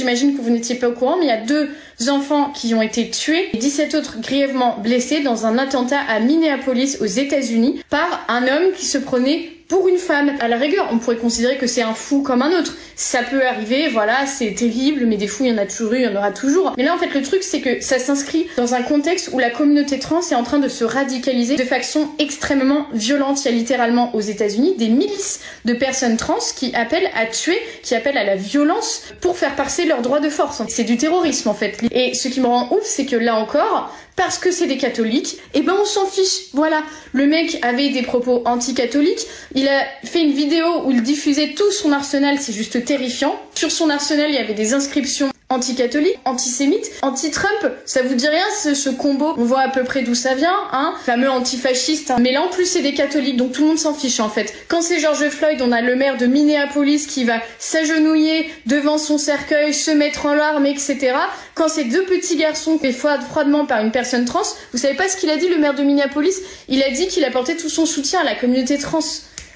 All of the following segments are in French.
j'imagine que vous n'étiez pas au courant, mais il y a 2 enfants qui ont été tués et 17 autres grièvement blessés dans un attentat à Minneapolis aux États-Unis par un homme qui se prenait pour une femme. À la rigueur, on pourrait considérer que c'est un fou comme un autre. Ça peut arriver, voilà, c'est terrible, mais des fous, il y en a toujours eu, il y en aura toujours. Mais là, en fait, le truc, c'est que ça s'inscrit dans un contexte où la communauté trans est en train de se radicaliser de façon extrêmement violente. Il y a littéralement aux États-Unis des milices de personnes trans qui appellent à tuer, qui appellent à la violence pour faire passer leurs droits de force. C'est du terrorisme, en fait. Et ce qui me rend ouf, c'est que là encore, parce que c'est des catholiques, et ben on s'en fiche. Voilà, le mec avait des propos anti-catholiques, il a fait une vidéo où il diffusait tout son arsenal, c'est juste terrifiant. Sur son arsenal, il y avait des inscriptions anti-catholiques, antisémites, anti-Trump. Ça vous dit rien, ce combo? On voit à peu près d'où ça vient, hein, fameux antifasciste, hein. Mais là en plus c'est des catholiques, donc tout le monde s'en fiche en fait. Quand c'est George Floyd, on a le maire de Minneapolis qui va s'agenouiller devant son cercueil, se mettre en larmes, etc. Quand c'est 2 petits garçons faits froidement par une personne trans, vous savez pas ce qu'il a dit, le maire de Minneapolis? Il a dit qu'il apportait tout son soutien à la communauté trans.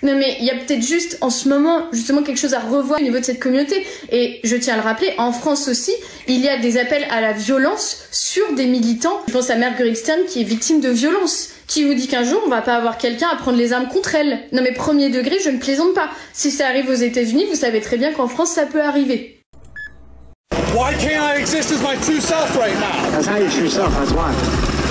Non mais il y a peut-être juste en ce moment justement quelque chose à revoir au niveau de cette communauté. Et je tiens à le rappeler, en France aussi, il y a des appels à la violence sur des militants. Je pense à Marguerite Stern qui est victime de violence. Qui vous dit qu'un jour on va pas avoir quelqu'un à prendre les armes contre elle? Non mais premier degré, je ne plaisante pas. Si ça arrive aux États-Unis, vous savez très bien qu'en France ça peut arriver. Why can't I exist as my true self right now? That's not your true self, that's why.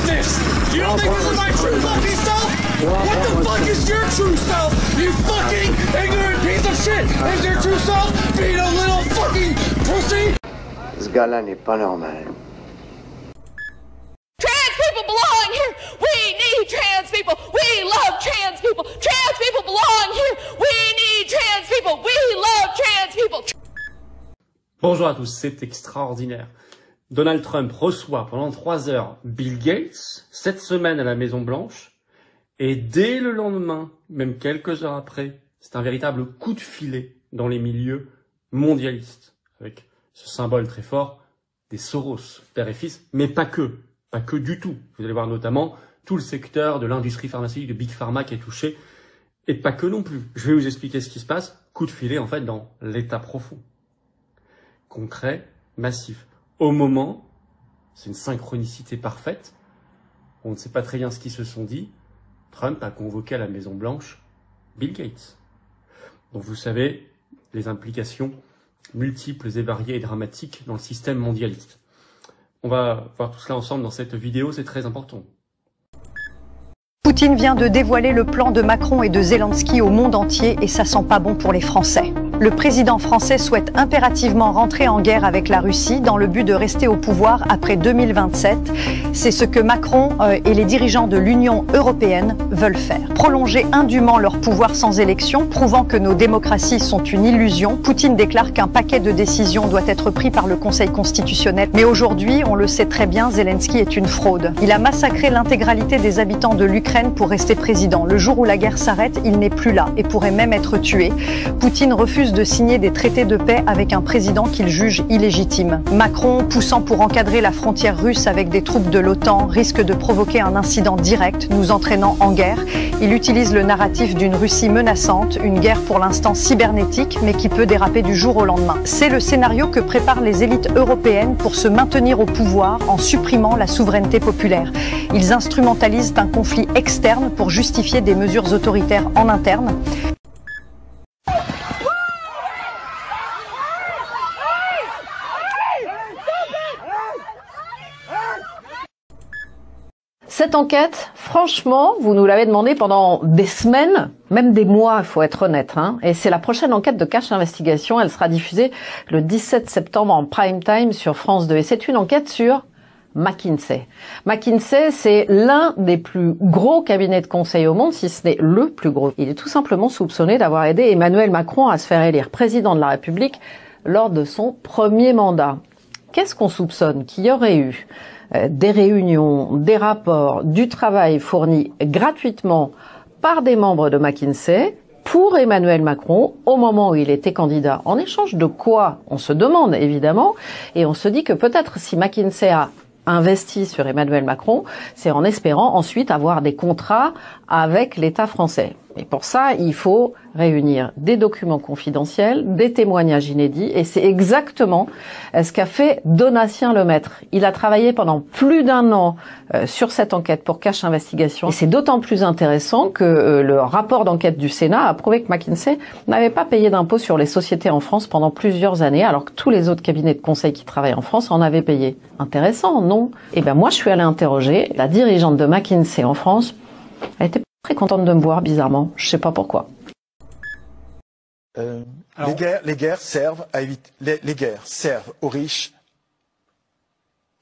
This! You don't think this is my true fucking self? What the fuck is your true self? You fucking ignorant piece of shit! Is your true self being a little fucking pussy? Ce gars-là n'est pas normal. Trans people belong here! We need trans people! We love trans people! Trans people belong here! We need trans people! We love trans people! Bonjour à tous, c'est extraordinaire. Donald Trump reçoit pendant 3 heures Bill Gates, cette semaine à la Maison Blanche, et dès le lendemain, même quelques heures après, c'est un véritable coup de filet dans les milieux mondialistes, avec ce symbole très fort des Soros, père et fils, mais pas que du tout. Vous allez voir notamment tout le secteur de l'industrie pharmaceutique de Big Pharma qui est touché, et pas que non plus. Je vais vous expliquer ce qui se passe, coup de filet en fait dans l'état profond. Concret, massif. Au moment, c'est une synchronicité parfaite, on ne sait pas très bien ce qu'ils se sont dit, Trump a convoqué à la Maison Blanche Bill Gates. Donc vous savez, les implications multiples et variées et dramatiques dans le système mondialiste. On va voir tout cela ensemble dans cette vidéo, c'est très important. Poutine vient de dévoiler le plan de Macron et de Zelensky au monde entier et ça sent pas bon pour les Français. Le président français souhaite impérativement rentrer en guerre avec la Russie dans le but de rester au pouvoir après 2027. C'est ce que Macron et les dirigeants de l'Union européenne veulent faire. Prolonger indûment leur pouvoir sans élection, prouvant que nos démocraties sont une illusion. Poutine déclare qu'un paquet de décisions doit être pris par le Conseil constitutionnel. Mais aujourd'hui, on le sait très bien, Zelensky est une fraude. Il a massacré l'intégralité des habitants de l'Ukraine pour rester président. Le jour où la guerre s'arrête, il n'est plus là et pourrait même être tué. Poutine refuse de signer des traités de paix avec un président qu'il juge illégitime. Macron, poussant pour encadrer la frontière russe avec des troupes de l'OTAN, risque de provoquer un incident direct, nous entraînant en guerre. Il utilise le narratif d'une Russie menaçante, une guerre pour l'instant cybernétique, mais qui peut déraper du jour au lendemain. C'est le scénario que préparent les élites européennes pour se maintenir au pouvoir en supprimant la souveraineté populaire. Ils instrumentalisent un conflit externe pour justifier des mesures autoritaires en interne. Cette enquête, franchement, vous nous l'avez demandé pendant des semaines, même des mois, il faut être honnête, hein. Et c'est la prochaine enquête de Cache Investigation. Elle sera diffusée le 17 septembre en prime time sur France 2. Et c'est une enquête sur McKinsey. McKinsey, c'est l'un des plus gros cabinets de conseil au monde, si ce n'est le plus gros. Il est tout simplement soupçonné d'avoir aidé Emmanuel Macron à se faire élire président de la République lors de son premier mandat. Qu'est-ce qu'on soupçonne? Qu'il y aurait eu des réunions, des rapports, du travail fourni gratuitement par des membres de McKinsey pour Emmanuel Macron au moment où il était candidat. En échange de quoi? On se demande évidemment, et on se dit que peut-être si McKinsey a investi sur Emmanuel Macron, c'est en espérant ensuite avoir des contrats avec l'État français. Et pour ça, il faut réunir des documents confidentiels, des témoignages inédits, et c'est exactement ce qu'a fait Donatien Lemaître. Il a travaillé pendant plus d'1 an sur cette enquête pour Cash Investigation, et c'est d'autant plus intéressant que le rapport d'enquête du Sénat a prouvé que McKinsey n'avait pas payé d'impôts sur les sociétés en France pendant plusieurs années, alors que tous les autres cabinets de conseil qui travaillent en France en avaient payé. Intéressant, non? Eh ben moi, je suis allée interroger la dirigeante de McKinsey en France. Elle était très contente de me voir, bizarrement. Je sais pas pourquoi. Les guerres servent à éviter. Les guerres servent aux riches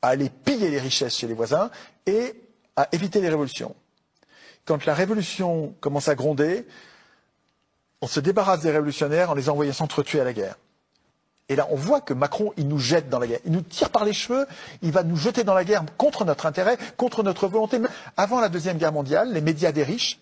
à aller piller les richesses chez les voisins et à éviter les révolutions. Quand la révolution commence à gronder, on se débarrasse des révolutionnaires en les envoyant s'entretuer à la guerre. Et là, on voit que Macron, il nous jette dans la guerre. Il nous tire par les cheveux, il va nous jeter dans la guerre contre notre intérêt, contre notre volonté. Avant la Deuxième Guerre mondiale, les médias des riches,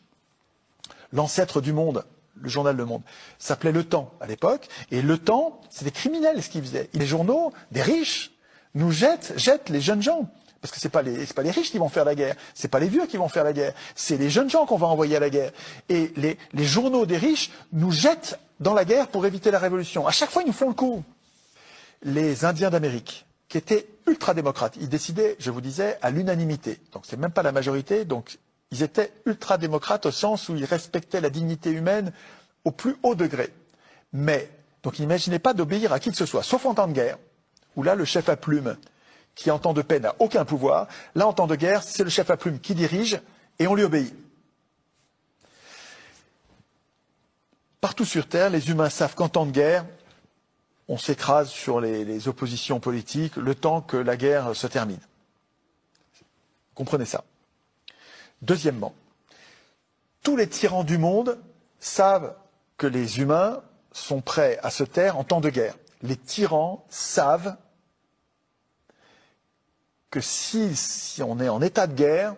l'ancêtre du Monde, le journal Le Monde, s'appelait Le Temps à l'époque. Et Le Temps, c'est des criminels ce qu'ils faisaient. Les journaux des riches nous jettent les jeunes gens. Parce que c'est pas les riches qui vont faire la guerre, c'est pas les vieux qui vont faire la guerre, c'est les jeunes gens qu'on va envoyer à la guerre. Et les journaux des riches nous jettent dans la guerre pour éviter la révolution. À chaque fois, ils nous font le coup. Les Indiens d'Amérique, qui étaient ultra-démocrates, ils décidaient, je vous disais, à l'unanimité. Donc c'est même pas la majorité, donc ils étaient ultra-démocrates au sens où ils respectaient la dignité humaine au plus haut degré. Mais, donc n'imaginaient pas d'obéir à qui que ce soit, sauf en temps de guerre, où là, le chef à plume, qui en temps de paix n'a aucun pouvoir, là, en temps de guerre, c'est le chef à plume qui dirige et on lui obéit. Partout sur Terre, les humains savent qu'en temps de guerre, on s'écrase sur les oppositions politiques le temps que la guerre se termine. Comprenez ça. Deuxièmement, tous les tyrans du monde savent que les humains sont prêts à se taire en temps de guerre. Les tyrans savent que si on est en état de guerre,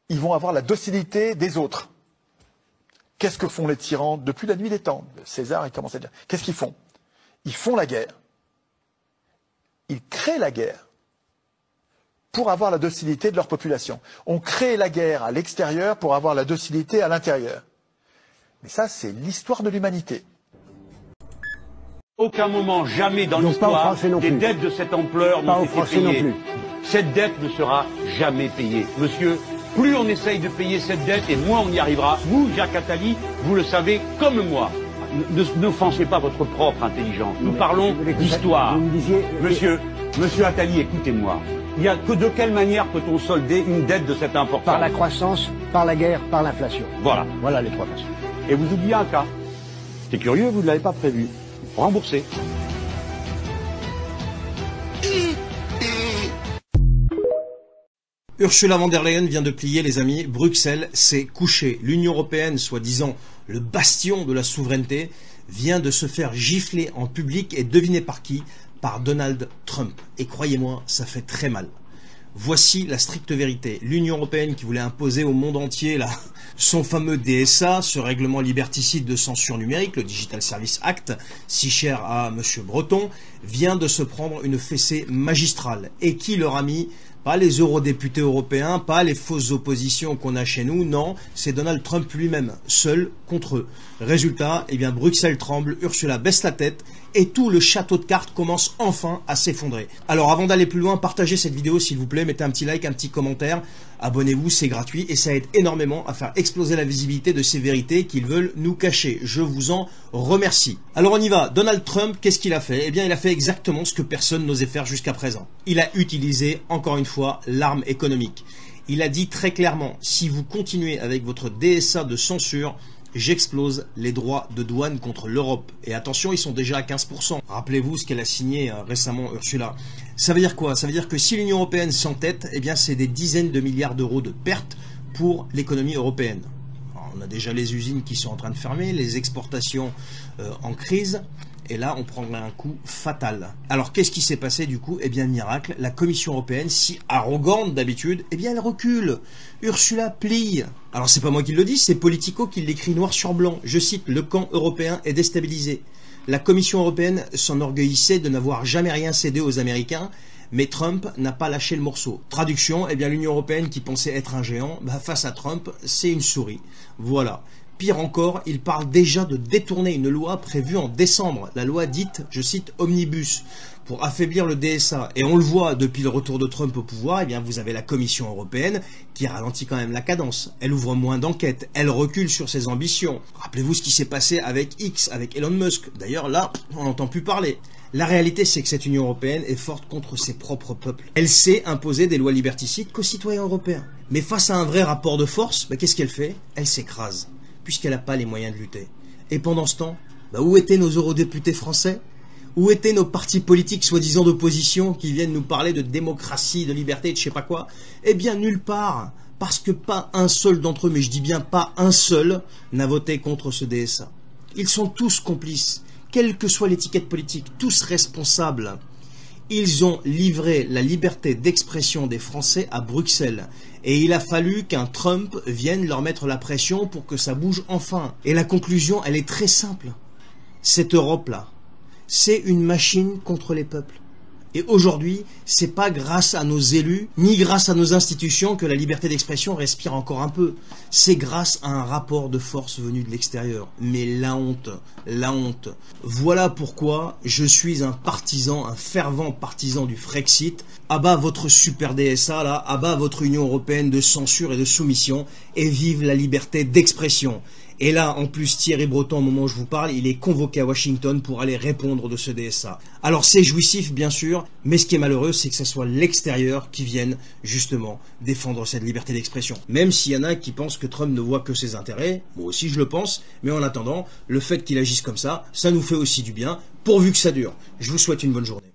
ils vont avoir la docilité des autres. Qu'est-ce que font les tyrans depuis la nuit des temps? César, il commence à dire. Qu'est-ce qu'ils font? Ils font la guerre. Ils créent la guerre pour avoir la docilité de leur population. On crée la guerre à l'extérieur pour avoir la docilité à l'intérieur. Mais ça, c'est l'histoire de l'humanité. Aucun moment, jamais dans l'histoire, des dettes de cette ampleur n'ont été payées. Cette dette ne sera jamais payée. Monsieur, plus on essaye de payer cette dette et moins on y arrivera. Vous, Jacques Attali, vous le savez comme moi. N'offensez pas votre propre intelligence. Nous parlons d'histoire. Monsieur Attali, écoutez-moi. Il y a que de quelle manière peut-on solder une dette de cette importance? Par la croissance, par la guerre, par l'inflation. Voilà. Voilà les trois façons. Et vous oubliez un cas. C'est curieux, vous ne l'avez pas prévu. Remboursé. Ursula von der Leyen vient de plier, les amis. Bruxelles s'est couché. L'Union européenne, soi-disant le bastion de la souveraineté, vient de se faire gifler en public et devinez par qui? Par Donald Trump. Et croyez-moi, ça fait très mal. Voici la stricte vérité. L'Union européenne qui voulait imposer au monde entier son fameux DSA, ce règlement liberticide de censure numérique, le Digital Service Act, si cher à M. Breton, vient de se prendre une fessée magistrale. Et qui leur a mis? Pas les eurodéputés européens, pas les fausses oppositions qu'on a chez nous, non, c'est Donald Trump lui-même, seul contre eux. Résultat, eh bien Bruxelles tremble, Ursula baisse la tête et tout le château de cartes commence enfin à s'effondrer. Alors avant d'aller plus loin, partagez cette vidéo s'il vous plaît, mettez un petit like, un petit commentaire, abonnez-vous, c'est gratuit et ça aide énormément à faire exploser la visibilité de ces vérités qu'ils veulent nous cacher. Je vous en remercie. Alors on y va, Donald Trump, qu'est-ce qu'il a fait? Eh bien il a fait exactement ce que personne n'osait faire jusqu'à présent. Il a utilisé, encore une fois, l'arme économique. Il a dit très clairement, si vous continuez avec votre DSA de censure, j'explose les droits de douane contre l'Europe. Et attention, ils sont déjà à 15%. Rappelez-vous ce qu'elle a signé récemment, Ursula. Ça veut dire quoi? Ça veut dire que si l'Union européenne s'entête, eh bien c'est des dizaines de milliards d'euros de pertes pour l'économie européenne. Alors, on a déjà les usines qui sont en train de fermer, les exportations en crise. Et là, on prend un coup fatal. Alors, qu'est-ce qui s'est passé du coup? Eh bien, miracle, la Commission européenne, si arrogante d'habitude, eh bien, elle recule. Ursula plie. Alors, c'est pas moi qui le dis, c'est Politico qui l'écrit noir sur blanc. Je cite, le camp européen est déstabilisé. La Commission européenne s'enorgueillissait de n'avoir jamais rien cédé aux Américains, mais Trump n'a pas lâché le morceau. Traduction, eh bien, l'Union européenne qui pensait être un géant, face à Trump, c'est une souris. Voilà. Pire encore, il parle déjà de détourner une loi prévue en décembre, la loi dite, je cite, Omnibus, pour affaiblir le DSA. Et on le voit depuis le retour de Trump au pouvoir, eh bien vous avez la Commission européenne qui ralentit quand même la cadence. Elle ouvre moins d'enquêtes, elle recule sur ses ambitions. Rappelez-vous ce qui s'est passé avec X, avec Elon Musk. D'ailleurs là, on n'entend plus parler. La réalité, c'est que cette Union européenne est forte contre ses propres peuples. Elle sait imposer des lois liberticides qu'aux citoyens européens. Mais face à un vrai rapport de force, qu'est-ce qu'elle fait? Elle s'écrase, puisqu'elle n'a pas les moyens de lutter. Et pendant ce temps, où étaient nos eurodéputés français? Où étaient nos partis politiques soi-disant d'opposition qui viennent nous parler de démocratie, de liberté, de je sais pas quoi? Eh bien, nulle part. Parce que pas un seul d'entre eux, mais je dis bien pas un seul, n'a voté contre ce DSA. Ils sont tous complices. Quelle que soit l'étiquette politique, tous responsables. Ils ont livré la liberté d'expression des Français à Bruxelles. Et il a fallu qu'un Trump vienne leur mettre la pression pour que ça bouge enfin. Et la conclusion, elle est très simple. Cette Europe-là, c'est une machine contre les peuples. Et aujourd'hui, c'est pas grâce à nos élus, ni grâce à nos institutions que la liberté d'expression respire encore un peu. C'est grâce à un rapport de force venu de l'extérieur. Mais la honte, la honte. Voilà pourquoi je suis un partisan, un fervent partisan du Frexit. À bas votre super DSA, là, à bas votre Union européenne de censure et de soumission, et vive la liberté d'expression. Et là, en plus, Thierry Breton, au moment où je vous parle, il est convoqué à Washington pour aller répondre de ce DSA. Alors c'est jouissif, bien sûr, mais ce qui est malheureux, c'est que ce soit l'extérieur qui vienne, justement, défendre cette liberté d'expression. Même s'il y en a qui pensent que Trump ne voit que ses intérêts, moi aussi je le pense, mais en attendant, le fait qu'il agisse comme ça nous fait aussi du bien, pourvu que ça dure. Je vous souhaite une bonne journée.